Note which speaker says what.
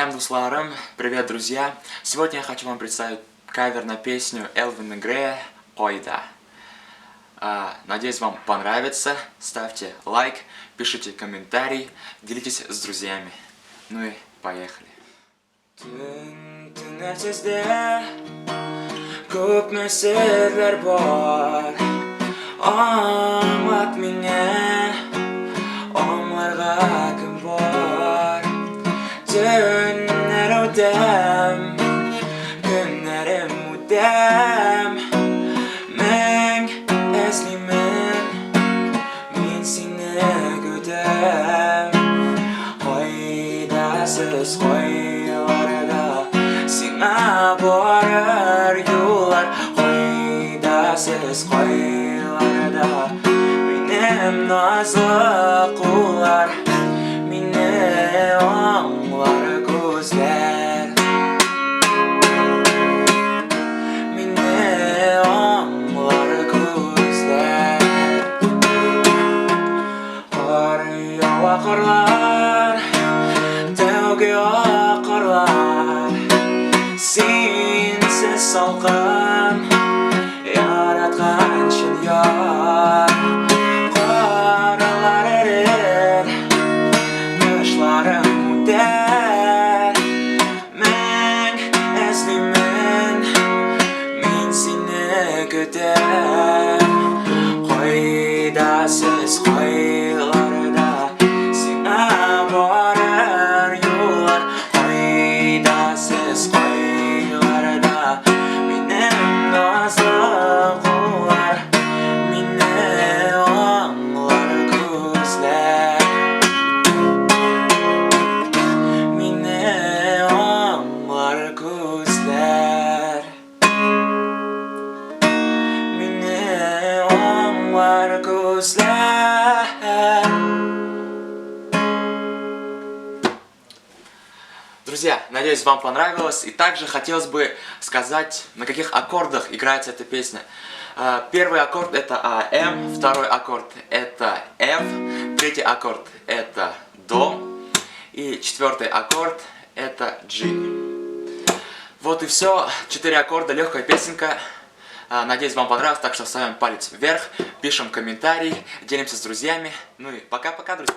Speaker 1: Салям дусларам, привет, друзья! Сегодня я хочу вам представить кавер на песню Элвина Грея «Ойда». Надеюсь, вам понравится. Ставьте лайк, пишите комментарий, делитесь с друзьями. Ну и поехали! Көп нәрселер бар, аңлат меня, аңларға кім бар. Түннер өтем, күннерім өтем, мен ізлеймін, мен сені күтем. Қойдасыз қойларда сеңа барар юлар, қойдасыз қойларда менің назлы құлар, мені аңлар көздер, мені аңлар көздер. Қарияу ақырлар, тәуге ақырлар, сенсіз салқын яратқан шынияр. Қаралар ерер, қышларым өтер, мен іздеймін, мен сені күтем. Қойдасыз қойларда сеңа барар юлар, қойдасыз қойларда менің назлы құлар, мені аңлар көздер, мені аңлар көздер, мені аңлар көздер. Друзья, надеюсь, вам понравилось. И также хотелось бы сказать, на каких аккордах играется эта песня. Первый аккорд это АМ, второй аккорд это F, третий аккорд это До, и четвертый аккорд это G. Вот и все. 4 аккорда, легкая песенка. Надеюсь, вам понравилось, так что ставим палец вверх, пишем комментарий, делимся с друзьями. Ну и пока-пока, друзья.